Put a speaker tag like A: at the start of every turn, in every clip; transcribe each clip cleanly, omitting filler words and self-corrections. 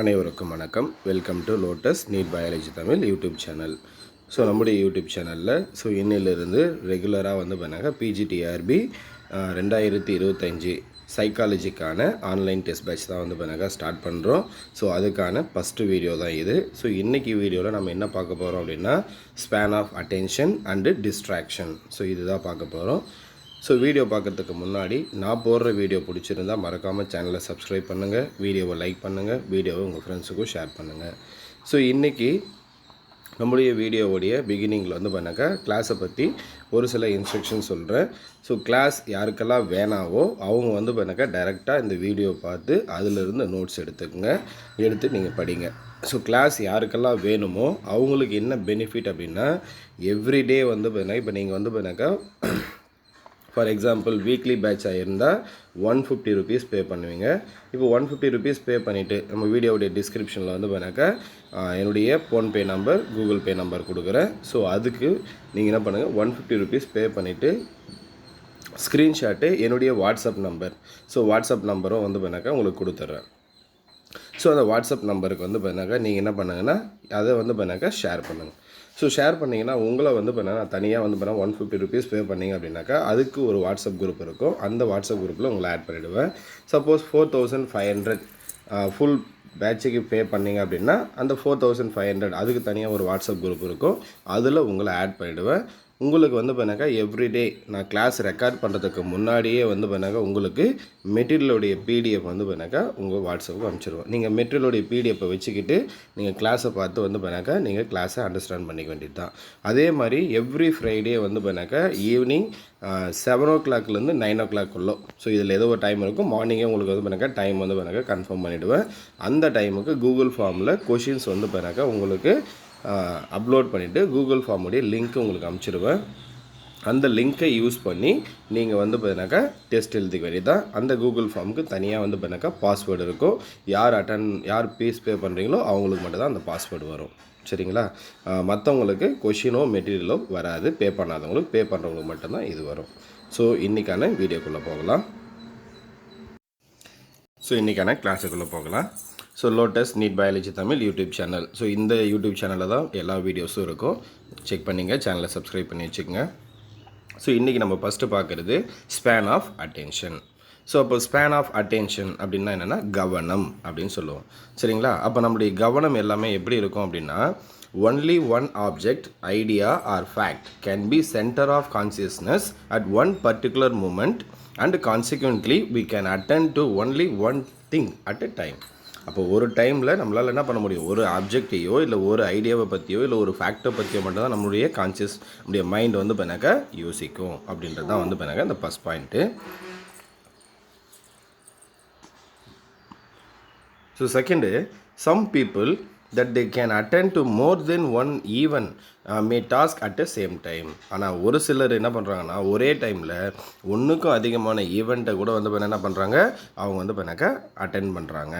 A: அனைவருக்கும் வணக்கம். Welcome to Lotus NEET biology Tamil YouTube channel. நம்முடைய யூடியூப் சேனலில் இன்னிலிருந்து ரெகுலராக பண்ணாங்க பிஜிடிஆர்பி 2025 சைக்காலஜிக்கான ஆன்லைன் டெஸ்ட் பேட்ச் தான் பண்ணாங்க ஸ்டார்ட் பண்ணுறோம். அதுக்கான ஃபஸ்ட்டு வீடியோ தான் இது. இன்றைக்கி வீடியோவில் நம்ம என்ன பார்க்க போகிறோம் அப்படின்னா span of attention and distraction. இதுதான் பார்க்க போகிறோம். வீடியோ பார்க்குறதுக்கு முன்னாடி நான் போடுற வீடியோ பிடிச்சிருந்தால் மறக்காமல் சேனலை சப்ஸ்கிரைப் பண்ணுங்கள், வீடியோவை லைக் பண்ணுங்கள், வீடியோவை உங்கள் ஃப்ரெண்ட்ஸுக்கும் ஷேர் பண்ணுங்கள். இன்றைக்கி நம்முடைய வீடியோவுடைய பிகினிங்கில் பண்ணாக்கா கிளாஸை பற்றி ஒரு சில இன்ஸ்ட்ரக்ஷன் சொல்கிறேன். கிளாஸ் யாருக்கெல்லாம் வேணாவோ அவங்க பண்ணாக்கா டைரெக்டாக இந்த வீடியோ பார்த்து அதிலிருந்து நோட்ஸ் எடுத்து நீங்கள் படிங்க. கிளாஸ் யாருக்கெல்லாம் வேணுமோ அவங்களுக்கு என்ன பெனிஃபிட் அப்படின்னா எவ்ரிடே பார்த்தீங்கன்னா இப்போ நீங்கள் பண்ணாக்கா ஃபார் எக்ஸாம்பிள் வீக்லி பேட்சாக இருந்தால் 150 ருபீஸ் பே பண்ணுவீங்க. இப்போ 150 ருபீஸ் பே பண்ணிவிட்டு நம்ம வீடியோவுடைய டிஸ்கிரிப்ஷனில் பண்ணாக்கா என்னுடைய PhonePe number, Google Pay number கொடுக்குறேன். அதுக்கு நீங்கள் என்ன பண்ணுங்கள், 150 ருபீஸ் பே பண்ணிவிட்டு ஸ்க்ரீன்ஷாட்டு என்னுடைய வாட்ஸ்அப் நம்பர், வாட்ஸ்அப் நம்பரும் பண்ணாக்கா உங்களுக்கு கொடுத்துட்றேன். அந்த வாட்ஸ்அப் நம்பருக்கு பண்ணாக்கா நீங்கள் என்ன பண்ணுங்கன்னா அதை பண்ணாக்கா ஷேர் பண்ணுங்கள். ஷேர் பண்ணிங்கன்னா உங்களை பண்ணால் தனியாக பண்ணால் 150 ருபீஸ் பே பண்ணிங்க அப்படின்னாக்கா அதுக்கு ஒரு வாட்ஸ்அப் குரூப் இருக்கும். அந்த வாட்ஸ்அப் குரூப்பில் உங்களை ஆட் பண்ணிவிடுவேன். சப்போஸ் 4500 ஃபுல் பேட்சுக்கு பே பண்ணிங்க அப்படின்னா அந்த 4500 அதுக்கு தனியாக ஒரு வாட்ஸ்அப் குரூப் இருக்கும். அதில் உங்களை ஆட் பண்ணிவிடுவேன். உங்களுக்கு பண்ணாக்கா எவ்ரிடே நான் கிளாஸ் ரெக்கார்ட் பண்ணுறதுக்கு முன்னாடியே பண்ணாக்கா உங்களுக்கு மெட்டீரியலுடைய பிடிஎஃப் பண்ணாக்கா உங்கள் வாட்ஸ்அப்புக்கு அனுப்பிச்சிடுவோம். நீங்கள் மெட்டீரியலுடைய பிடிஎஃப்பை வச்சுக்கிட்டு நீங்கள் கிளாஸை பார்த்து பண்ணாக்கா நீங்கள் கிளாஸை அண்டர்ஸ்டாண்ட் பண்ணிக்க வேண்டியது தான். அதே மாதிரி எவ்ரி ஃப்ரைடே பண்ணாக்கா ஈவினிங் 7 o'clockலேருந்து 9 o'clock இதில் ஏதோ ஒரு டைம் இருக்கும். மார்னிங்கே உங்களுக்கு பண்ணாக்கா டைம் பண்ணாக்கா கன்ஃபார்ம் பண்ணிவிடுவேன். அந்த டைமுக்கு கூகுள் ஃபார்மில் கொஷின்ஸ் பண்ணாக்கா உங்களுக்கு அப்லோட் பண்ணிவிட்டு கூகுள் ஃபார்முடைய லிங்க்கு உங்களுக்கு அனுப்பிச்சிடுவேன். அந்த லிங்க்கை யூஸ் பண்ணி நீங்கள் பார்த்தீங்கன்னாக்கா டெஸ்ட் எழுதிக்க வேண்டியது தான். அந்த கூகுள் ஃபார்முக்கு தனியாக பார்த்தீங்கன்னாக்கா பாஸ்வேர்டு இருக்கும். யார் ஃபீஸ் பே பண்ணுறீங்களோ அவங்களுக்கு மட்டும்தான் அந்த பாஸ்வேர்டு வரும். சரிங்களா? மற்றவங்களுக்கு கொஷினோ மெட்டீரியலோ வராது. பே பண்ணாதவங்களுக்கு, பே பண்ணுறவங்களுக்கு மட்டும்தான் இது வரும். இன்றைக்கான வீடியோக்குள்ளே போகலாம். இன்றைக்கான கிளாஸுக்குள்ளே போகலாம். Lotus NEET biology Tamil YouTube channel. இந்த யூடியூப் சேனலில் தான் எல்லா வீடியோஸும் இருக்கும். செக் பண்ணிங்க, சேனலை சப்ஸ்கிரைப் பண்ணி வச்சுக்கோங்க. இன்றைக்கி நம்ம ஃபஸ்ட்டு பார்க்குறது ஸ்பேன் ஆஃப் அட்டென்ஷன். அப்போ ஸ்பேன் ஆஃப் அட்டென்ஷன் அப்படின்னா என்னென்னா கவனம் அப்படின்னு சொல்லுவோம். சரிங்களா? அப்போ நம்முடைய கவனம் எல்லாமே எப்படி இருக்கும் அப்படின்னா only one object, idea or fact can be center of consciousness at one particular moment and consequently we can attend to only one thing at a time. அப்போ ஒரு டைமில் நம்மளால் என்ன பண்ண முடியும், ஒரு ஆப்ஜெக்டையோ இல்லை ஒரு ஐடியாவை பற்றியோ இல்லை ஒரு ஃபேக்டை பற்றியோ மட்டும்தான் நம்மளுடைய நம்முடைய மைண்ட் பண்ணாக்கா யோசிக்கும் அப்படின்றது தான் பண்ணாக்கா இந்த first point. Second, some people that they can attend to more than one even may task at the same time. ஆனால் ஒரு சிலர் என்ன பண்ணுறாங்கன்னா ஒரே டைமில் ஒன்றுக்கும் அதிகமான ஈவெண்ட்டை கூட என்ன பண்ணுறாங்க, அவங்க பண்ணாக்கா அட்டென்ட் பண்ணுறாங்க.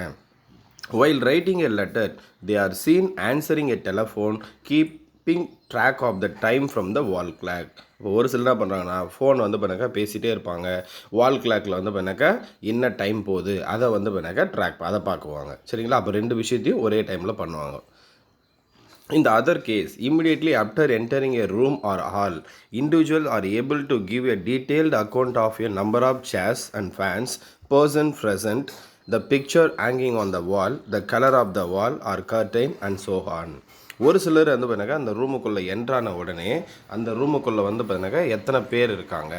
A: While writing a letter, they are seen answering a telephone, keeping track of the time from the wall clock. இப்போ ஒரு சிலர் என்ன பண்ணுறாங்கன்னா ஃபோன் பண்ணாக்கா பேசிகிட்டே இருப்பாங்க. வால் கிளாக்கில் பண்ணாக்கா என்ன டைம் போகுது அதை பண்ணாக்கா அதை பார்க்குவாங்க. சரிங்களா? அப்போ ரெண்டு விஷயத்தையும் ஒரே டைமில் பண்ணுவாங்க. In the other case, immediately after entering a room or hall, individuals are able to give a detailed account of a number of chairs and fans, person present, the picture hanging on the wall, the color of the wall or curtain and so on. ஒரு சிலர் பண்ணாக்கா அந்த ரூமுக்குள்ளே என்ட்ரான உடனே அந்த ரூமுக்குள்ளே பண்ணாக்கா எத்தனை பேர் இருக்காங்க,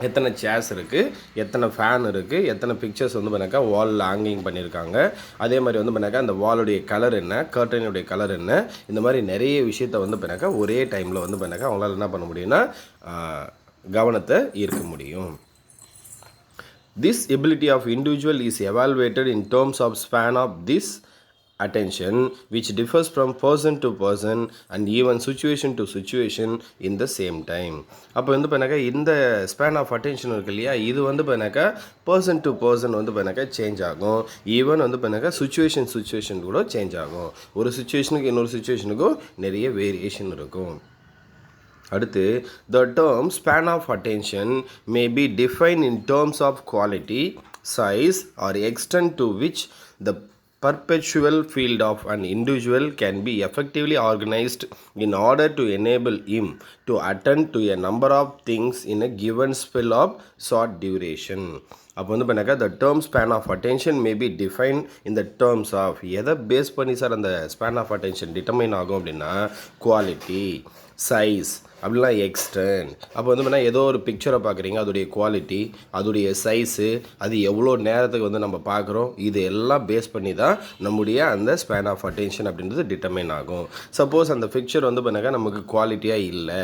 A: எத்தனை சேர்ஸ் இருக்குது, எத்தனை ஃபேன் இருக்குது, எத்தனை பிக்சர்ஸ் பண்ணாக்கா வாலில் ஹேங்கிங் பண்ணியிருக்காங்க, அதே மாதிரி பண்ணாக்கா அந்த வாலுடைய கலர் என்ன, கர்டனுடைய கலர் என்ன, இந்த மாதிரி நிறைய விஷயத்த பண்ணாக்கா ஒரே டைமில் பண்ணாக்கா அவங்களால என்ன பண்ண முடியும்னா கவனத்தை ஈர்க்க முடியும். This ability of individual is evaluated in terms of span of this attention, which differs from person to person and even situation to situation in the same time. அப்போ பண்ணாக்கா இந்த ஸ்பேன் ஆஃப் அட்டென்ஷன் இருக்கு இல்லையா, இது பண்ணாக்கா person to person பண்ணாக்கா change ஆகும். Even பண்ணாக்கா சுச்சுவேஷன் கூட சேஞ்ச் ஆகும். ஒரு சுச்சுவேஷனுக்கு இன்னொரு சுச்சுவேஷனுக்கும் நிறைய வேரியேஷன் இருக்கும். அடுத்து, the term span of attention may be defined in terms of quality, size or extent to which the perpetual field of an individual can be effectively organized in order to enable him to attend to a number of things in a given spell of short duration. அப்போ வந்து பண்ணாக்கா the term span of attention may be defined in the terms of எதை base பண்ணி sir அந்த span of attention determine ஆகும் அப்படின்னா quality, size அப்படிலாம் extern. அப்போ வந்து பார்த்தா ஏதோ ஒரு பிக்சரை பார்க்குறீங்க, அதோடைய குவாலிட்டி, அதோடைய சைஸு, அது எவ்வளோ நேரத்துக்கு வந்து நம்ம பார்க்குறோம், இது எல்லாம் பேஸ் பண்ணி தான் நம்முடைய அந்த ஸ்பேன் ஆஃப் அட்டென்ஷன் அப்படின்றது டிட்டர்மைன் ஆகும். சப்போஸ் அந்த பிக்சர் வந்து பண்ணாக்கா நமக்கு குவாலிட்டியாக இல்லை,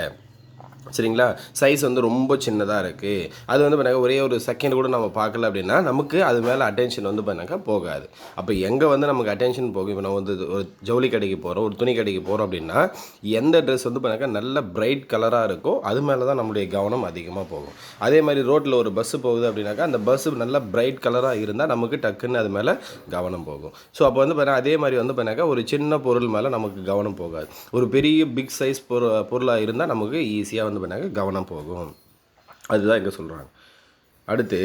A: சரிங்களா, சைஸ் வந்து ரொம்ப சின்னதாக இருக்குது, அது வந்து பண்ணாக்க ஒரே ஒரு செகண்ட் கூட நம்ம பார்க்கல அப்படின்னா நமக்கு அது மேலே அட்டென்ஷன் வந்து பண்ணாக்கா போகாது. அப்போ எங்கே வந்து நமக்கு அட்டென்ஷன் போகும், இப்போ நம்ம வந்து ஒரு ஜவுளி கடைக்கு போகிறோம், ஒரு துணி கடைக்கு போகிறோம் அப்படின்னா எந்த ட்ரெஸ் வந்து பண்ணாக்கா நல்ல பிரைட் கலராக இருக்கோ அது மேலே தான் நம்மளுடைய கவனம் அதிகமாக போகும். அதே மாதிரி ரோட்டில் ஒரு பஸ்ஸு போகுது அப்படின்னாக்கா அந்த பஸ்ஸு நல்ல பிரைட் கலராக இருந்தால் நமக்கு டக்குன்னு அது மேலே கவனம் போகும். ஸோ அப்போ வந்து பார்த்தா அதே மாதிரி வந்து பண்ணாக்கா ஒரு சின்ன பொருள் மேலே நமக்கு கவனம் போகாது. ஒரு பெரிய பிக் சைஸ் பொருளாக இருந்தால் நமக்கு ஈஸியாக வந்து பண்ணாக்க கவனம் போகும். அதுதான் இங்கே சொல்கிறாங்க. அடுத்து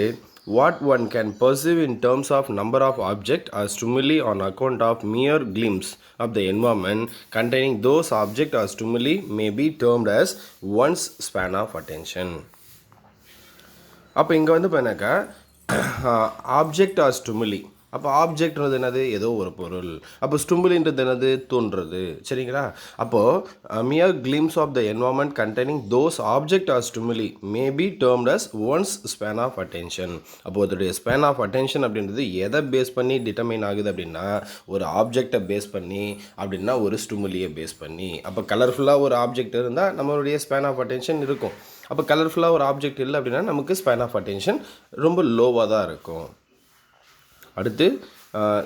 A: what one can perceive in terms of number of objects or stimuli on account of mere glimpse of the environment containing those objects or stimuli may be termed as one's span of attention. அப்போ இங்கே வந்து பண்ணாக்கா object or stimuli. அப்போ ஆப்ஜெக்ட்ன்றது என்னது, ஏதோ ஒரு பொருள். அப்போ ஸ்டிமுலின்றது என்னது, தோன்றது, சரிங்களா. அப்போது mere glimpse of the environment containing those object or stimuli may be termed as one's span of attention. அப்போது அதோடைய ஸ்பேன் ஆஃப் அட்டென்ஷன் அப்படின்றது எதை பேஸ் பண்ணி டிட்டர்மைன் ஆகுது அப்படின்னா ஒரு ஆப்ஜெக்டை பேஸ் பண்ணி அப்படின்னா ஒரு ஸ்டிமுலியை பேஸ் பண்ணி. அப்போ கலர்ஃபுல்லாக ஒரு ஆப்ஜெக்ட் இருந்தால் நம்மளுடைய ஸ்பேன் ஆஃப் அட்டென்ஷன் இருக்கும். அப்போ கலர்ஃபுல்லாக ஒரு ஆப்ஜெக்ட் இல்லை அப்படின்னா நமக்கு ஸ்பேன் ஆஃப் அட்டென்ஷன் ரொம்ப லோவாக தான் இருக்கும். அடுத்து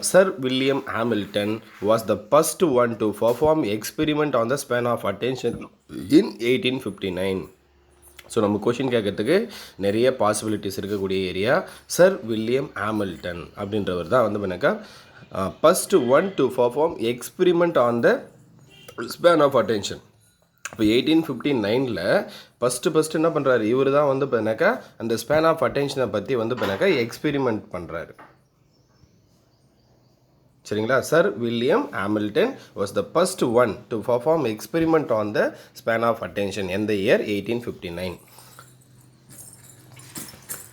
A: sir William Hamilton was the first one to perform experiment on the span of attention in 1859. So நம்ம கொஷின் கேட்கறதுக்கு நிறைய பாசிபிலிட்டிஸ் இருக்கக்கூடிய ஏரியா. சர் வில்லியம் ஹாமில்டன் அப்படின்றவர் தான் வந்து பண்ணாக்கா first one to perform experiment on the span of attention. இப்போ 1859 first என்ன பண்ணுறாரு, இவர் தான் வந்து பண்ணாக்கா அந்த ஸ்பேன் ஆஃப் அட்டென்ஷனை பற்றி வந்து பண்ணாக்கா எக்ஸ்பெரிமெண்ட் பண்ணுறாரு, சரிங்களா. Sir William Hamilton was the first one to perform experiment on the span of attention எந்த இயர் 1859.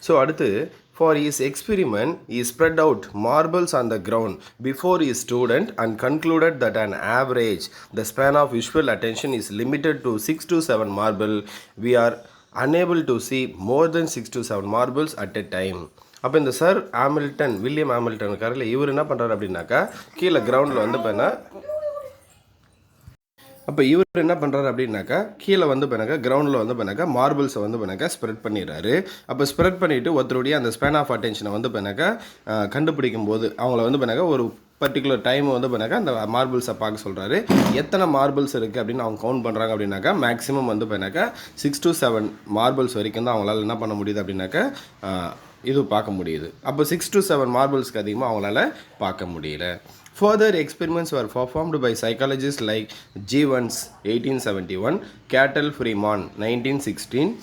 A: ஸோ அடுத்து for his experiment he spread out marbles on the ground before his student and concluded that on average the span of visual attention is limited to 6 to 7 marble. We are unable to see more than 6 to 7 marbles at a time. அப்போ இந்த sir Hamilton, William Hamilton இருக்காருல்ல, இவர் என்ன பண்ணுறாரு அப்படின்னாக்கா கீழே கிரவுண்டில் வந்து பார்த்தா அப்போ இவர் என்ன பண்ணுறாரு அப்படின்னாக்கா கீழே வந்து பண்ணாக்கா கிரவுண்டில் வந்து பண்ணாக்கா மார்பிள்ஸை வந்து பண்ணாக்கா ஸ்ப்ரெட் பண்ணிடுறாரு. அப்போ ஸ்ப்ரெட் பண்ணிவிட்டு ஒருத்தருடைய அந்த ஸ்பேன் ஆஃப் அட்டென்ஷனை வந்து பண்ணாக்கா கண்டுபிடிக்கும் போது அவங்கள வந்து பண்ணாக்கா ஒரு பர்டிகுலர் டைம் வந்து பண்ணாக்கா அந்த மார்பிள்ஸை பார்க்க சொல்கிறாரு. எத்தனை மார்பிள்ஸ் இருக்குது அப்படின்னு அவங்க கவுண்ட் பண்ணுறாங்க அப்படின்னாக்கா மேக்ஸிமம் வந்து பண்ணாக்கா 6 to 7 மார்பிள்ஸ் வரைக்கும் தான் அவங்களால என்ன பண்ண முடியுது அப்படின்னாக்கா இது பார்க்க முடியுது. அப்போ 6 to 7 மார்பிள்ஸ்க்கு அதிகமாக அவங்களால பார்க்க முடியல. Further experiments were performed by psychologists like Jevons 1871, Cattell Freeman 1916,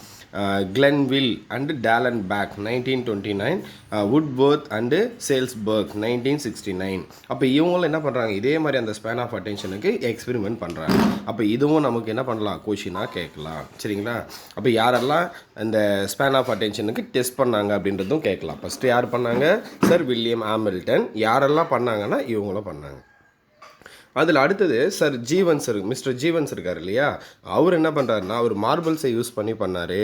A: Glenville and Dallenbach 1929, Woodworth and Salzburg 1969. அப்போ இவங்களும் என்ன பண்ணுறாங்க, இதே மாதிரி அந்த ஸ்பேன் ஆஃப் அட்டென்ஷனுக்கு எக்ஸ்பெரிமெண்ட் பண்ணுறாங்க. அப்போ இதுவும் நமக்கு என்ன பண்ணலாம், கொஷினாக கேட்கலாம், சரிங்களா. அப்போ யாரெல்லாம் இந்த ஸ்பேன் ஆஃப் அட்டென்ஷனுக்கு டெஸ்ட் பண்ணாங்க அப்படின்றதும் கேட்கலாம். ஃபஸ்ட்டு யார் பண்ணாங்க, சர் வில்லியம் ஹாமில்டன். யாரெல்லாம் பண்ணாங்கன்னா இவங்களும் பண்ணாங்க. அதில் அடுத்தது சர் ஜீவன்ஸ் மிஸ்டர் ஜீவன்ஸ் இருக்கார் இல்லையா, அவர் என்ன பண்ணுறாருன்னா அவர் மார்பிள்ஸை யூஸ் பண்ணார்.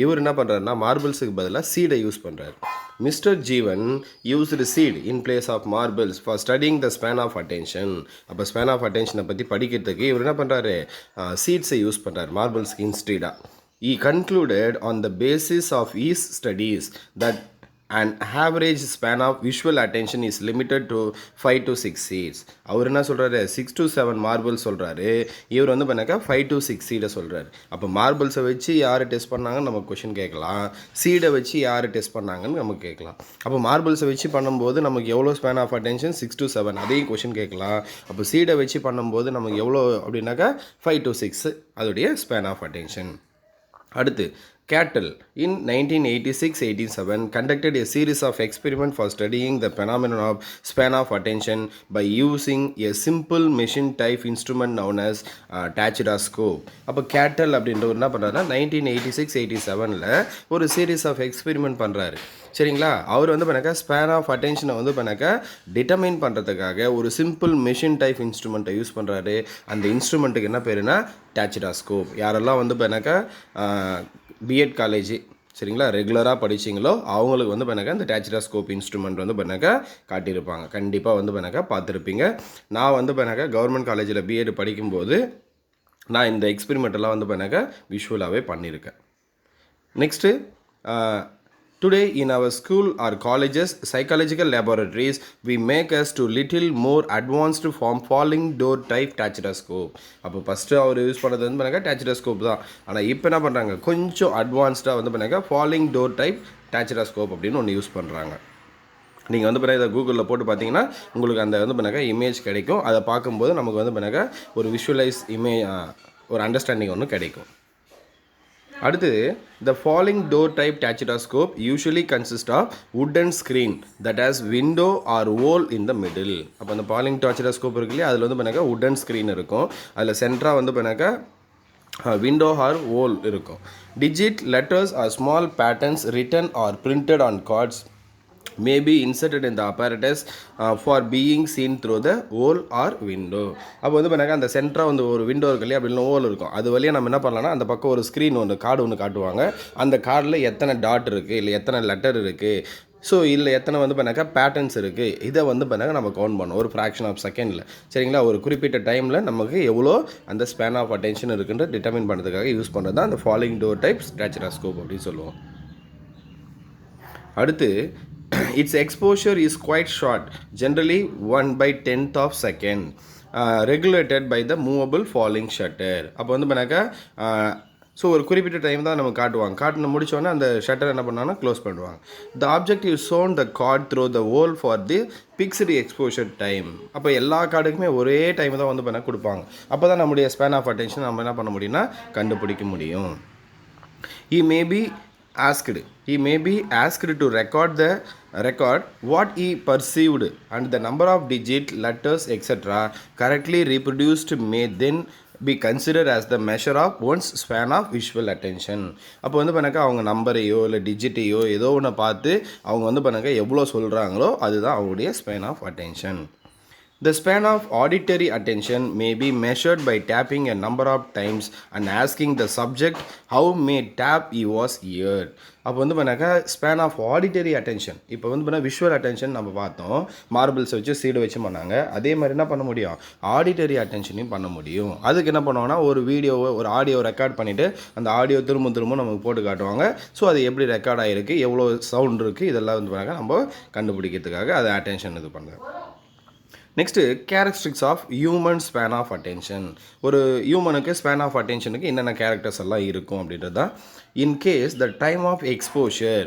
A: இவர் என்ன பண்ணுறாருன்னா மார்பிள்ஸுக்கு பதிலாக சீடை யூஸ் பண்ணுறாரு. Mister Jevons used seed in place of marbles for studying the span of attention. அப்போ ஸ்பேன் ஆஃப் அட்டென்ஷனை பற்றி படிக்கிறதுக்கு இவர் என்ன பண்ணுறாரு, சீட்ஸை யூஸ் பண்ணுறாரு மார்பிள்ஸ்க்கு இன்ஸ்டீடாக. He concluded on the basis of his studies that an average span of visual attention is limited to 5 to 6 seeds. அவர் என்ன சொல்கிறாரு, 6 to 7 மார்பிள்ஸ் சொல்கிறாரு. இவர் வந்து பண்ணாக்கா 5 to 6 சீடை சொல்கிறாரு. அப்போ மார்பிள்ஸை வச்சு யார் டெஸ்ட் பண்ணாங்கன்னு நம்ம கொஷின் கேட்கலாம், சீடை வச்சு யார் டெஸ்ட் பண்ணாங்கன்னு நமக்கு கேட்கலாம். அப்போ மார்பிள்ஸை வச்சு பண்ணும்போது நமக்கு எவ்வளோ ஸ்பேன் ஆஃப் அட்டென்ஷன் 6 to 7 அதையும் கொஷின் கேட்கலாம். அப்போ சீடை வச்சு பண்ணும்போது நமக்கு எவ்வளோ அப்படின்னாக்கா 5 to 6 அதோடைய ஸ்பேன் ஆஃப் அட்டென்ஷன். அடுத்து Cattle in 1986-87 conducted a series of experiments for studying the phenomenon of span of attention by using a simple machine type instrument known as tachydoscope. அப்போ கேட்டல் அப்படின்ற என்ன பண்ணுறாருன்னா 1986-87ல் ஒரு சீரீஸ் ஆஃப் எக்ஸ்பெரிமெண்ட் பண்ணுறாரு. சரிங்களா? அவர் வந்து பண்ணாக்கா ஸ்பேன் ஆஃப் அட்டென்ஷனை வந்து பண்ணாக்கா டிட்டர்மைன் பண்ணுறதுக்காக ஒரு சிம்பிள் மெஷின் டைப் இன்ஸ்ட்ருமெண்ட்டை யூஸ் பண்ணுறாரு. அந்த இன்ஸ்ட்ருமெண்ட்டுக்கு என்ன பேருனா டாச்சிடாஸ்கோப். யாரெல்லாம் வந்து பண்ணாக்கா பிஎட் காலேஜ் சரிங்களா ரெகுலராக படிச்சிங்களோ அவங்களுக்கு வந்து பண்ணாக்கா இந்த டாச்சிடாஸ்கோப் இன்ஸ்ட்ருமெண்ட் வந்து பண்ணாக்கா காட்டியிருப்பாங்க. கண்டிப்பாக வந்து பண்ணாக்கா பார்த்துருப்பீங்க. நான் வந்து பண்ணாக்கா கவர்மெண்ட் காலேஜில் பிஎட் படிக்கும்போது நான் இந்த எக்ஸ்பெரிமெண்ட்டெல்லாம் வந்து பண்ணாக்கா விஷுவலாகவே பண்ணியிருக்கேன். Next today in our school or colleges psychological laboratories we make us to little more advanced form falling door type tachydoscope. அப்போ ஃபஸ்ட்டு அவர் யூஸ் பண்ணது வந்து பண்ணாக்கா டாச்சிடாஸ்கோப் தான். ஆனால் இப்போ என்ன பண்ணுறாங்க கொஞ்சம் அட்வான்ஸ்டாக வந்து பண்ணாக்கா ஃபாலிங் டோர் டைப் டாச்சிடாஸ்கோப் அப்படின்னு ஒன்று யூஸ் பண்ணுறாங்க. நீங்கள் வந்து பண்ணால் இதை கூகுளில் போட்டு பார்த்தீங்கன்னா உங்களுக்கு அந்த வந்து பண்ணாக்கா இமேஜ் கிடைக்கும். அதை பார்க்கும்போது நமக்கு வந்து பண்ணாக்கா ஒரு விஷுவலைஸ் ஒரு அண்டர்ஸ்டாண்டிங் ஒன்று கிடைக்கும். அடுத்து the falling door type tachydoscope usually consists of wooden screen that has window or hole in the middle. அப்போ அந்த falling tachydoscope இருக்கு இல்லையா அதில் வந்து பண்ணாக்கா wooden screen இருக்கும். அதில் சென்டராக வந்து பண்ணாக்கா window or hole இருக்கும். Digit letters or small patterns written or printed on cards may be inserted in the apparatus for being seen through the hole or window. அப்போ வந்து பண்ணாக்கா அந்த சென்டராக வந்து ஒரு விண்டோ இருக்கு இல்லையா அப்படின்னு ஹோல் இருக்கும். அது வழியாக நம்ம என்ன பண்ணலாம்னா அந்த பக்கம் ஒரு ஸ்க்ரீன் ஒன்று கார்டு ஒன்று காட்டுவாங்க. அந்த கார்டில் எத்தனை டாட் இருக்குது இல்லை எத்தனை லெட்டர் இருக்குது ஸோ இல்லை எத்தனை வந்து பண்ணாக்கா பேட்டர்ன்ஸ் இருக்குது இதை வந்து பண்ணாக்கா நம்ம கவுண்ட் பண்ணோம் ஒரு ஃப்ராக்ஷன் ஆஃப் செகண்டில். சரிங்களா? ஒரு குறிப்பிட்ட டைமில் நமக்கு எவ்வளோ அந்த ஸ்பேன் ஆஃப் அட்டென்ஷன் இருக்குன்ற டிட்டர்மின் பண்ணுறதுக்காக யூஸ் பண்ணுறது தான் அந்த ஃபாலிங் டோர் டைப்ஸ் டாச்சிடாஸ்கோப் அப்படின்னு சொல்லுவோம். அடுத்து its exposure is quite short, generally 1/10th of second, regulated by the movable falling shutter. அப்போ வந்து பண்ணாக்கா ஸோ ஒரு குறிப்பிட்ட டைம் தான் நம்ம காட்டுவாங்க. காட்டின முடிச்சோன்னே அந்த ஷட்டர் என்ன பண்ணாங்கன்னா க்ளோஸ் பண்ணுவாங்க. The object you zone the card through the whole for the fixed exposure time. அப்போ எல்லா கார்டுக்குமே ஒரே டைம் தான் வந்து பண்ண கொடுப்பாங்க. அப்போ தான் நம்முடைய ஸ்பேன் ஆஃப் அட்டென்ஷன் நம்ம என்ன பண்ண முடியும்னா கண்டுபிடிக்க முடியும். He may be asked to record what he perceived and the number of digits, letters, etc. correctly reproduced may then be considered as the measure of one's span of visual attention. அப்போ வந்து பண்ணாக்கா அவங்க நம்பரையோ இல்லை டிஜிட்டையோ ஏதோ ஒன்று பார்த்து அவங்க வந்து பண்ணாக்கா எவ்வளோ சொல்கிறாங்களோ அதுதான் அவங்களுடைய span of attention. The span of auditory attention may be measured by tapping a number of times and asking the subject how many tap he was heard. அப்போ வந்து பண்ணாக்கா ஸ்பேன் ஆஃப் ஆடிட்டரி அட்டென்ஷன். இப்போ வந்து பண்ணால் visual attention நம்ம பார்த்தோம், marbles வச்சு seed வச்சு பண்ணாங்க. அதே மாதிரி என்ன பண்ண முடியும் ஆடிட்டரி அட்டென்ஷனையும் பண்ண முடியும். அதுக்கு என்ன பண்ணுவாங்கன்னா ஒரு வீடியோவை ஒரு ஆடியோ ரெக்கார்ட் பண்ணிவிட்டு அந்த ஆடியோ திரும்ப நமக்கு போட்டு காட்டுவாங்க. ஸோ அது எப்படி ரெக்கார்ட் ஆகிருக்கு எவ்வளோ சவுண்ட் இருக்குது இதெல்லாம் வந்து பண்ணாக்கா நம்ம கண்டுபிடிக்கிறதுக்காக அது அட்டென்ஷன் இது பண்ணுறோம். Next characteristics of human span of attention. ஒரு ஹியூமனுக்கு ஸ்பேன் ஆஃப் அட்டென்ஷனுக்கு என்னென்ன கேரக்டர்ஸ் எல்லாம் இருக்கும் அப்படின்றது தான். In case the time of exposure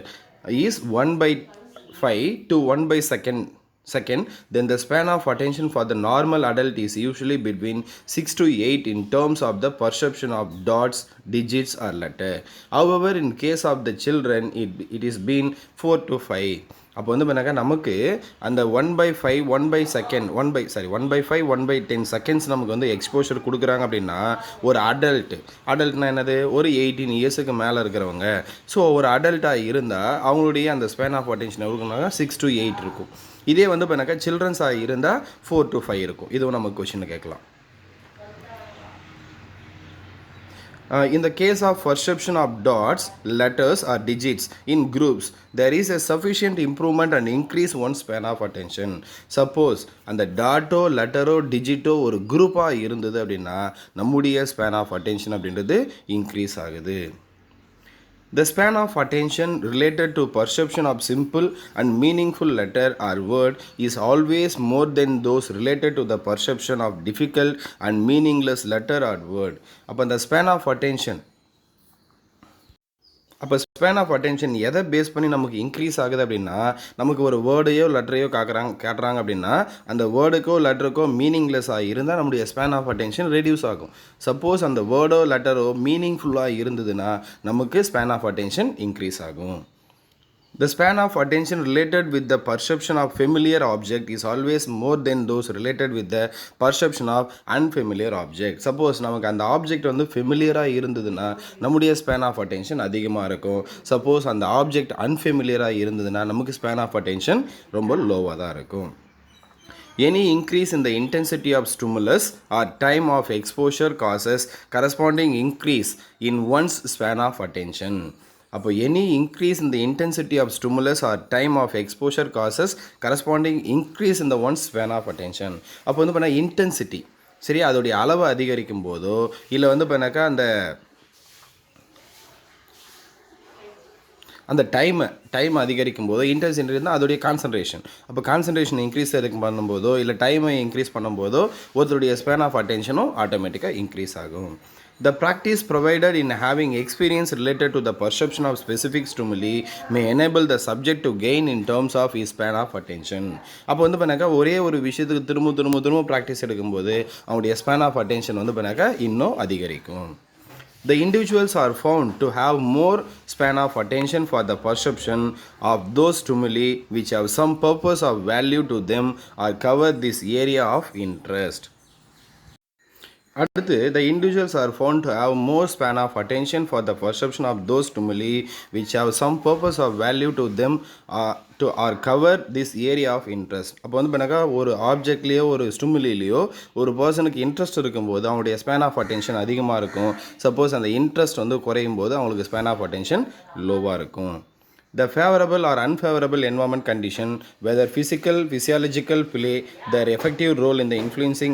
A: is 1/5 to 1/2 then the span of attention for the normal adult is usually between 6 to 8 in terms of the perception of dots, digits or letter. However, in case of the children it is been 4 to 5. அப்போ வந்து பண்ணாக்கா நமக்கு அந்த 1/5 1/5 1/10 seconds நமக்கு வந்து exposure கொடுக்குறாங்க அப்படின்னா ஒரு அடல்ட்னா என்னது ஒரு 18 இயர்ஸுக்கு மேலே இருக்கிறவங்க. ஸோ ஒரு அடல்ட்டாக இருந்தால் அவங்களுடைய அந்த ஸ்பேன் ஆஃப் அட்டென்ஷன் எவ்வளோனாக்கா 6 to 8 இருக்கும். இதே வந்து பண்ணாக்கா சில்ட்ரன்ஸாக இருந்தால் 4 to 5 இருக்கும். இதுவும் நமக்கு கொஷின் கேட்கலாம். In the case of perception of dots, letters or digits in groups, there is a sufficient improvement and increase one's span of attention. Suppose அந்த டாட்டோ லெட்டரோ டிஜிட்டோ ஒரு குரூப்பாக இருந்தது அப்படின்னா நம்முடைய ஸ்பேன் ஆஃப் அட்டென்ஷன் அப்படின்றது இன்க்ரீஸ் ஆகுது. The span of attention related to perception of simple and meaningful letter or word is always more than those related to the perception of difficult and meaningless letter or word. அப்போ அந்த span of attention அப்போ span of attention எதை base பண்ணி நமக்கு increase ஆகுது அப்படின்னா, நமக்கு ஒரு வேர்டையோ லெட்டரையோ காட்டுறாங்க அப்படின்னா, அந்த வேர்டுக்கோ லெட்டருக்கோ மீனிங்லெஸ்ஸாக இருந்தால் நம்முடைய ஸ்பேன் ஆஃப் அட்டென்ஷன் ரெடியூஸ் ஆகும். சப்போஸ் அந்த வேர்டோ லெட்டரோ மீனிங்ஃபுல்லாக இருந்ததுன்னா நமக்கு ஸ்பேன் ஆஃப் அட்டென்ஷன் இன்க்ரீஸ் ஆகும். The span of attention related with the perception of familiar object is always more than those related with the perception of unfamiliar object. Suppose நமக்கு அந்த object வந்து ஃபெமிலியராக இருந்ததுன்னா நம்முடைய ஸ்பேன் ஆஃப் அட்டென்ஷன் அதிகமாக இருக்கும். Suppose அந்த object அன்ஃபெமிலியராக இருந்ததுன்னா நமக்கு ஸ்பேன் ஆஃப் அட்டென்ஷன் ரொம்ப லோவாக தான் இருக்கும். Any increase in the intensity of stimulus or time of exposure causes corresponding increase in one's span of attention. அப்போ any increase in the intensity of stimulus or time of exposure causes corresponding increase in the one's span of attention. அப்போ வந்து பார்த்தா intensity சரி அதோடைய அளவு அதிகரிக்கும் போதோ இல்லை வந்து பார்த்தாக்கா அந்த டைம் அதிகரிக்கும் போதோ இன்டென்சிட்டி இருந்தால் அதோடைய கான்சன்ட்ரேஷன். அப்போ கான்சன்ட்ரேஷன் இன்க்ரீஸ் பண்ணும்போதோ இல்லை டைமை இன்க்ரீஸ் பண்ணும்போதோ ஒருத்தருடைய ஸ்பேன் ஆஃப் அட்டென்ஷனும் ஆட்டோமேட்டிக்காக இன்க்ரீஸ் ஆகும். The practice provided in having experience related to the perception of specific stimuli may enable the subject to gain in terms of his span of attention. அப்போ வந்து பண்ணாக்கா ஒரே ஒரு விஷயத்துக்கு திரும்ப ப்ராக்டிஸ் எடுக்கும்போது அவனுடைய ஸ்பேன் ஆஃப் அட்டென்ஷன் வந்து பண்ணாக்கா இன்னும் அதிகரிக்கும். The individuals are found to have more span of attention for the perception of those stimuli which have some purpose of value to them or cover this area of interest. அடுத்து the individuals are found to have more span of attention for the perception of those stimuli which have some purpose of value to them to or cover this area of interest. அப்போ வந்து பண்ணாக்கா ஒரு ஆப்ஜெக்ட்லேயோ ஒரு ஸ்டிமுலிலேயோ ஒரு பர்சனுக்கு interest இருக்கும்போது அவங்களுடைய span of attention அதிகமாக இருக்கும். சப்போஸ் அந்த இன்ட்ரெஸ்ட் வந்து குறையும் போது அவங்களுக்கு ஸ்பேன் ஆஃப் அட்டென்ஷன் லோவாக இருக்கும். The favorable or unfavorable environment condition, whether physical, physiological, play their effective role in the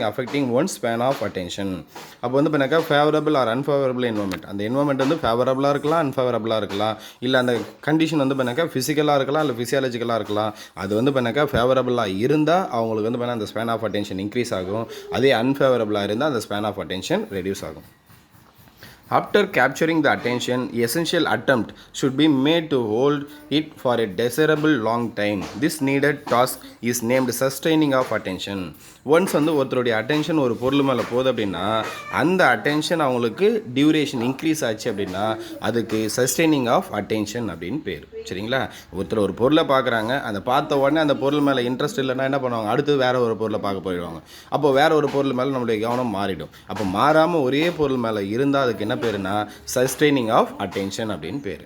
A: affecting one's span of attention. அப்போ வந்து பண்ணாக்கா ஃபேவரபிள் ஆர் அன்ஃபேவரபிள் என்வரன்மெண்ட், அந்த என்வரன்மெண்ட் வந்து ஃபேவரபுளாக இருக்கலாம் அன்ஃபேவரபுளாக இருக்கலாம், இல்லை அந்த கண்டிஷன் வந்து பண்ணாக்கா ஃபிசிக்கலாக இருக்கலாம் இல்லை ஃபிசியாலஜிக்கலாக இருக்கலாம். அது வந்து பண்ணாக்கா ஃபேவரபுளாக இருந்தால் அவங்களுக்கு வந்து பண்ணால் அந்த ஸ்பேன் ஆஃப் அட்டென்ஷன் இன்க்ரீஸ் ஆகும். அதே அன்ஃபேவரபுளாக இருந்தால் அந்த ஸ்பேன் ஆஃப் அட்டென்ஷன் ரெடியூஸ் ஆகும். After capturing the attention, essential attempt should be made to hold it for a desirable long time. This needed task is named sustaining of attention. Once வந்து ஒருத்தருடைய attention ஒரு பொருள் மேலே போகுது அப்படின்னா அந்த attention அவங்களுக்கு டியூரேஷன் இன்க்ரீஸ் ஆச்சு அப்படின்னா அதுக்கு சஸ்டெய்னிங் ஆஃப் அட்டென்ஷன் அப்படின்னு பேர். சரிங்களா? ஒருத்தர் ஒரு பொருளை பார்க்குறாங்க, அந்த பார்த்த உடனே அந்த பொருள் மேலே இன்ட்ரெஸ்ட் இல்லைன்னா என்ன பண்ணுவாங்க, அடுத்து வேறு ஒரு பொருளை பார்க்க போயிடுவாங்க. அப்போ வேறு ஒரு பொருள் மேலே நம்மளுடைய கவனம் மாறிடும். அப்போ மாறாமல் ஒரே பொருள் மேலே இருந்தால் அதுக்கு என்ன பேருனா சஸ்டெய்னிங் ஆஃப் அட்டென்ஷன் அப்படின்னு பேர்.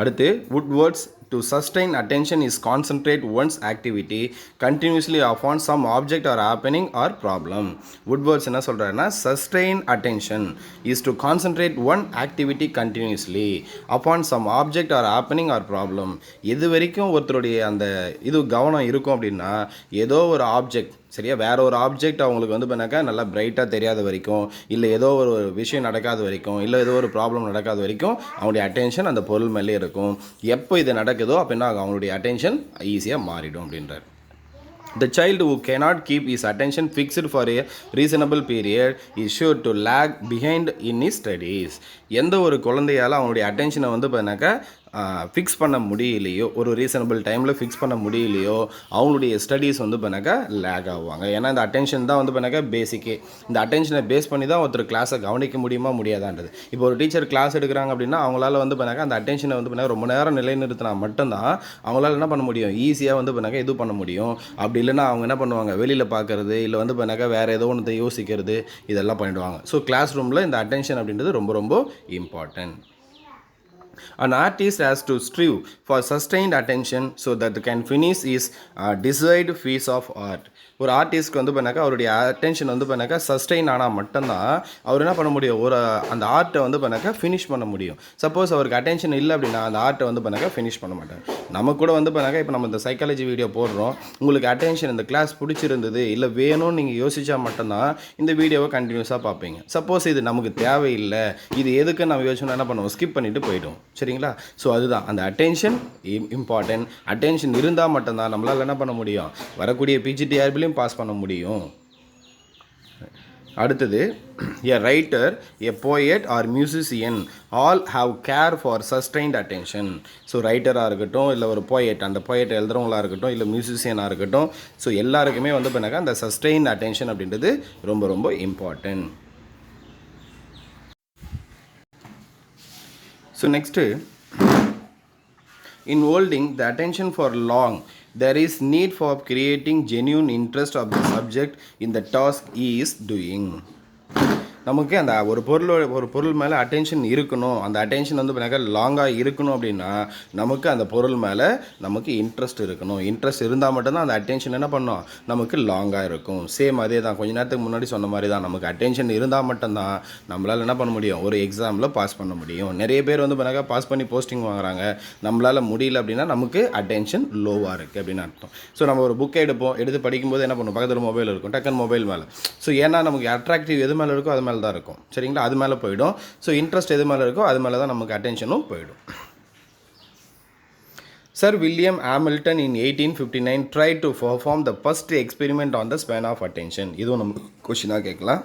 A: அடுத்து வுட்வர்ட்ஸ் to sustain attention is concentrate one's activity continuously upon some object or happening or problem. Woodwords என்ன சொல்றாருன்னா sustain attention is to concentrate one activity continuously upon some object or happening or problem. எது வரைக்கும் ஒருத்தருடைய அந்த இது கவனம் இருக்கும் அப்படின்னா ஏதோ ஒரு ஆப்ஜெக்ட் சரியா வேற ஒரு ஆப்ஜெக்ட் அவங்களுக்கு வந்து பண்ணாக்கா நல்லா பிரைட்டாக தெரியாத வரைக்கும் இல்லை ஏதோ ஒரு விஷயம் நடக்காத வரைக்கும் இல்லை ஏதோ ஒரு ப்ராப்ளம் நடக்காத வரைக்கும் அவங்களுடைய அட்டென்ஷன் அந்த பொருள் மேலே இருக்கும். எப்போ இது நடக்குதோ அப்போ என்ன ஆகும், அவங்களுடைய அட்டென்ஷன் ஈஸியாக மாறிடும் அப்படின்றார். The child who cannot keep his attention fixed for a reasonable period is sure to lag behind in his studies. எந்த ஒரு குழந்தையால் அவனுடைய அட்டென்ஷனை வந்து பண்ணாக்கா ஃபிக்ஸ் பண்ண முடியலையோ, ஒரு ரீசனபிள் டைமில் ஃபிக்ஸ் பண்ண முடியலையோ அவங்களுடைய ஸ்டடீஸ் வந்து பண்ணாக்கா லேக் ஆகுவாங்க. ஏன்னா இந்த அட்டென்ஷன் தான் வந்து பண்ணாக்கா பேசிக்கே. இந்த அட்டென்ஷனை பேஸ் பண்ணி தான் ஒருத்தர் கிளாஸை கவனிக்க முடியுமா முடியாதான்றது. இப்போ ஒரு டீச்சர் கிளாஸ் எடுக்கிறாங்க அப்படின்னா அவங்களால வந்து பண்ணாக்கா அந்த அட்டென்ஷனை வந்து பண்ணாக்கா ரொம்ப நேரம் நிலைநிறுத்தினா மட்டும்தான் அவங்களால என்ன பண்ண முடியும், ஈஸியாக வந்து பண்ணாக்கா இது பண்ண முடியும். அப்படி இல்லைன்னா அவங்க என்ன பண்ணுவாங்க, வெளியில் பார்க்குறது இல்லை வந்து பண்ணாக்கா வேறு ஏதோ ஒன்று யோசிக்கிறது இதெல்லாம் பண்ணிவிடுவாங்க. ஸோ கிளாஸ் ரூமில் இந்த அட்டென்ஷன் அப்படின்றது ரொம்ப ரொம்ப important. An artist has to strive for sustained attention so that can finish his desired piece of art. ஒரு ஆர்டிஸ்ட்க்கு வந்து பண்ணாக்கா அவருடைய அட்டென்ஷன் வந்து பண்ணாக்கா சஸ்டெயின் ஆனால் மட்டும்தான் அவர் என்ன பண்ண முடியும், ஒரு அந்த ஆர்ட்டை வந்து பண்ணாக்கா ஃபினிஷ் பண்ண முடியும். சப்போஸ் அவருக்கு அட்டென்ஷன் இல்லை அப்படின்னா அந்த ஆர்ட்டை வந்து பண்ணாக்கா ஃபினிஷ் பண்ண மாட்டார். நம்ம கூட வந்து பண்ணாக்கா இப்போ நம்ம இந்த சைக்காலஜி வீடியோ போடுறோம், உங்களுக்கு அட்டென்ஷன் இந்த கிளாஸ் பிடிச்சிருந்தது இல்லை வேணும்னு நீங்கள் யோசிச்சா மட்டும்தான் இந்த வீடியோவை கண்டினியூஸாக பார்ப்பீங்க. சப்போஸ் இது நமக்கு தேவையில்லை, இது எதுக்கு நம்ம யோசிச்சோன்னா என்ன பண்ணுவோம், ஸ்கிப் பண்ணிவிட்டு போய்டும். சரிங்களா? ஸோ அதுதான் அந்த அட்டென்ஷன் இம்பார்ட்டன்ட். அட்டென்ஷன் இருந்தால் மட்டும்தான் நம்மளால் என்ன பண்ண முடியும், வரக்கூடிய பிஜிடிஆர்பிலையும் பாஸ் பண்ண முடியும். அடுத்தது a writer, a poet or musician all have care for sustained attention. So ரைட்டராக இருக்கட்டும், இல்லை ஒரு போயட், அந்த போயட் எழுதுறவங்களாக இருக்கட்டும், இல்லை மியூசிஷியனாக இருக்கட்டும், ஸோ எல்லாருக்குமே வந்து பண்ணாக்கா அந்த சஸ்டெயின் அட்டென்ஷன் அப்படின்றது ரொம்ப ரொம்ப important. So next, in holding the attention for long, there is need for creating genuine interest of the subject in the task he is doing. நமக்கு அந்த ஒரு பொருள் மேலே அட்டென்ஷன் இருக்கணும், அந்த அட்டென்ஷன் வந்து பண்ணாக்க லாங்காக இருக்கணும் அப்படின்னா நமக்கு அந்த பொருள் மேலே நமக்கு இன்ட்ரெஸ்ட் இருக்கணும். இன்ட்ரெஸ்ட் இருந்தால் மட்டும்தான் அந்த அட்டென்ஷன் என்ன பண்ணோம், நமக்கு லாங்காக இருக்கும். சேம் அதே தான், கொஞ்ச நேரத்துக்கு முன்னாடி சொன்ன மாதிரி தான், நமக்கு அட்டென்ஷன் இருந்தால் மட்டும்தான் நம்மளால் என்ன பண்ண முடியும், ஒரு எக்ஸாமில் பாஸ் பண்ண முடியும். நிறைய பேர் வந்து பண்ணாக்கா பாஸ் பண்ணி போஸ்டிங் வாங்குறாங்க, நம்மளால் முடியல அப்படின்னா நமக்கு அட்டென்ஷன் லோவாக இருக்குது அப்படின்னு அர்த்தம். ஸோ நம்ம ஒரு புக்கை எடுத்து படிக்கும்போது என்ன பண்ணுவோம், பக்கத்தில் மொபைல் இருக்கும், டக்குன்னு மொபைல் மேலே. ஸோ ஏன்னா நமக்கு அட்ராக்டிவ் எது மேலே இருக்கோ அது மேலே தான் இருக்கும், சரிங்களா, அது மேலே போயிடும். ஸோ இன்ட்ரெஸ்ட் எது மேலே இருக்கோ அது மேலே தான் நமக்கு அட்டென்ஷனும் போயிடும். Sir William Hamilton in 1859 tried to perform the first experiment on the span of attention. இதுவும் நம்ம கொஷினாக கேட்கலாம்.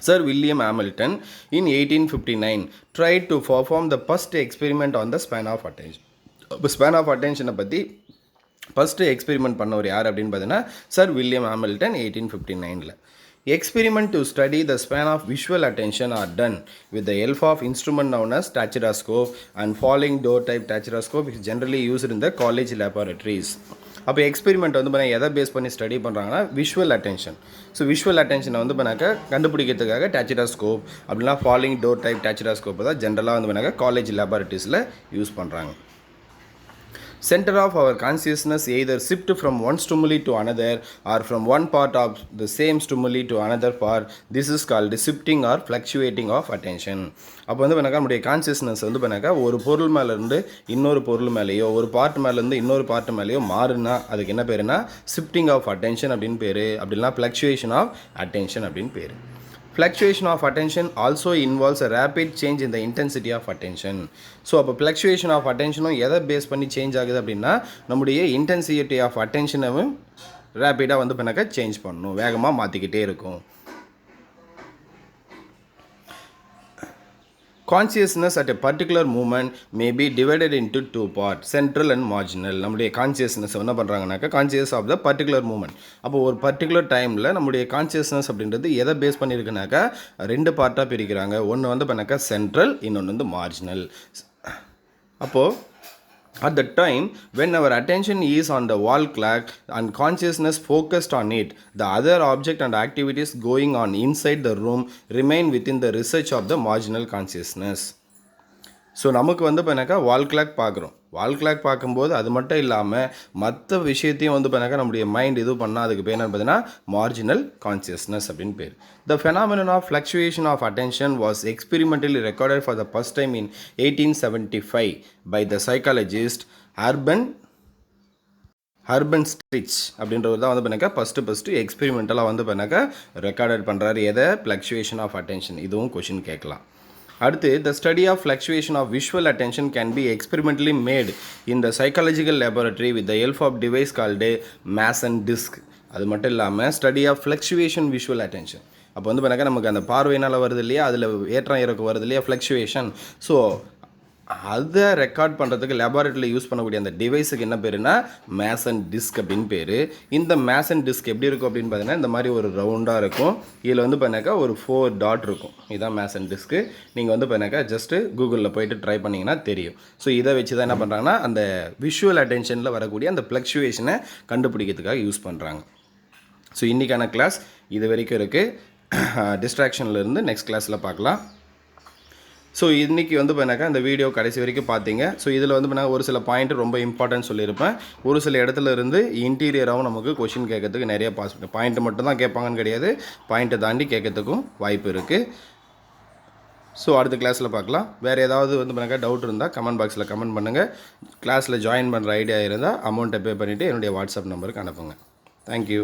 A: Sir William Hamilton in 1859 tried to perform the first experiment on the span of attention. இப்போ ஸ்பேன் ஆஃப் அட்டென்ஷனை பற்றி first experiment பண்ணவர் யார் அப்படின்னு பார்த்தீங்கன்னா sir William Hamilton 1859. Experiment to study the span of visual attention are done with the help of instrument known as tachyroscope and falling door type tachyroscope is generally used in the college laboratories. அப்போ experiment வந்து பண்ண எதை base பண்ணி study பண்ணுறாங்கன்னா visual attention. So visual அட்டென்ஷனை வந்து பண்ணாக்க கண்டுபிடிக்கிறதுக்காக டேச்சிராஸ்கோப் அப்படின்னா falling door type டேச்சிராஸ்கோப் தான் ஜென்ரலாக வந்து பண்ணாக்க காலேஜ் லேபார்ட்டரிஸில் யூஸ் பண்ணுறாங்க. Center of our consciousness either shift from one stimuli to another or from one part of the same stimuli to another part. This is called shifting or fluctuating of attention. அப்போ வந்து பண்ணாக்கா நம்முடைய consciousness வந்து பண்ணாக்கா ஒரு பொருள் மேலேருந்து இன்னொரு பொருள் மேலேயோ ஒரு பார்ட் மேலேருந்து இன்னொரு பார்ட் மேலேயோ மாறுனா அதுக்கு என்ன பேருனா ஷிஃப்டிங் ஆஃப் அட்டென்ஷன் அப்படின்னு பேர், அப்படின்னா ஃப்ளக்சுவேஷன் ஆஃப் அட்டென்ஷன் அப்படின்னு பேர். Fluctuation of attention also involves a rapid change in the intensity of attention. So அப்போ fluctuation of attentionும் எதை பேஸ் பண்ணி சேஞ்ச் ஆகுது அப்படின்னா நம்முடைய இன்டென்சிட்டி ஆஃப் அட்டென்ஷனும் ரேப்பிடாக வந்து பண்ணாக்கா சேஞ்ச் பண்ணணும், வேகமாக மாற்றிக்கிட்டே இருக்கும். Consciousness at a particular moment may be divided into two parts, central and marginal. நம்முடைய கான்சியஸ்னஸ் என்ன பண்ணுறாங்கனாக்கா conscious of the particular moment. அப்போ ஒரு பர்டிகுலர் டைமில் நம்முடைய கான்சியஸ்னஸ் அப்படின்றது எதை பேஸ் பண்ணியிருக்குனாக்கா ரெண்டு பார்ட்டாக பிரிக்கிறாங்க. ஒன்று வந்து பண்ணாக்கா சென்ட்ரல், இன்னொன்று வந்து மார்ஜினல். அப்போது at the time when our attention is on the wall clock and consciousness focused on it, the other object and activities going on inside the room remain within the research of the marginal consciousness. So நமக்கு வந்து பண்ணாக்கா wall clock பார்க்குறோம், wall clock பார்க்கும்போது அது மட்டும் இல்லாமல் மற்ற விஷயத்தையும் வந்து பண்ணாக்கா நம்முடைய மைண்ட் இது பண்ணால் அதுக்கு பேர் என்ன பார்த்தீங்கன்னா மார்ஜினல் கான்சியஸ்னஸ் அப்படின்னு பேர். The phenomenon of fluctuation of attention was experimentally recorded for the first time in 1875 by the psychologist urban stitch அப்படின்றவர் தான் வந்து பண்ணாக்கா ஃபஸ்ட்டு எக்ஸ்பெரிமெண்டலாக வந்து பண்ணாக்கா ரெக்கார்டட் பண்ணுறாரு எதை, ஃப்ளக்சுவேஷன் ஆஃப் அட்டென்ஷன். இதுவும் கொஷின் கேட்கலாம். அடுத்து, the study of fluctuation of visual attention can be experimentally made in the psychological laboratory with the help of device called a Mason disc. அது மட்டும் இல்லாமல் study of fluctuation visual attention. அப்போ வந்து பண்ணாக்கா நமக்கு அந்த பார்வையினால் வருது இல்லையா, அதில் ஏற்றம் இறக்கம் வருது இல்லையா ஃப்ளக்சுவேஷன். ஸோ அதை ரெக்கார்ட் பண்ணுறதுக்கு லேபார்ட்டரியில் யூஸ் பண்ணக்கூடிய அந்த டிவைஸுக்கு என்ன பேருனா மேசன் டிஸ்க் அப்படின்னு பேர். இந்த மேசன் டிஸ்க் எப்படி இருக்கும் அப்படின்னு பார்த்தீங்கன்னா இந்த மாதிரி ஒரு ரவுண்டாக இருக்கும். இதில் வந்து பண்ணாக்கா ஒரு 4 டாட் இருக்கும். இதுதான் மேசன் டிஸ்க்கு. நீங்கள் வந்து பண்ணாக்கா ஜஸ்ட்டு கூகுளில் போய்ட்டு ட்ரை பண்ணிங்கன்னா தெரியும். ஸோ இதை வச்சு தான் என்ன பண்ணுறாங்கன்னா அந்த விஷுவல் அட்டென்ஷனில் வரக்கூடிய அந்த ஃப்ளக்சுவேஷனை கண்டுபிடிக்கிறதுக்காக யூஸ் பண்ணுறாங்க. ஸோ இன்றைக்கான கிளாஸ் இது வரைக்கும் இருக்குது. டிஸ்ட்ராக்ஷன்லேருந்து நெக்ஸ்ட் கிளாஸில் பார்க்கலாம். ஸோ இன்றைக்கி வந்து பண்ணாக்கா இந்த வீடியோ கடைசி வரைக்கும் பார்த்தீங்க. ஸோ இதில் வந்து பண்ணால் ஒரு சில பாயிண்ட் ரொம்ப இம்பார்ட்டன்ட் சொல்லியிருப்பேன். ஒரு சில இடத்துல இருந்து இன்டீரியராகவும் நமக்கு கொஷின் கேட்கறதுக்கு நிறைய பாயிண்ட் மட்டும் தான் கேட்பாங்கன்னு கிடையாது, பாயிண்ட்டை தாண்டி கேட்கறதுக்கும் வாய்ப்பு இருக்குது. ஸோ அடுத்த கிளாஸில் பார்க்கலாம். வேறு ஏதாவது வந்து பண்ணாக்கா டவுட் இருந்தால் கமெண்ட் பாக்ஸில் கமெண்ட் பண்ணுங்கள். கிளாஸில் ஜாயின் பண்ணுற ஐடியா இருந்தால் அமௌண்ட்டை பே பண்ணிவிட்டு என்னுடைய வாட்ஸ்அப் நம்பருக்கு அனுப்புங்க. தேங்க்யூ.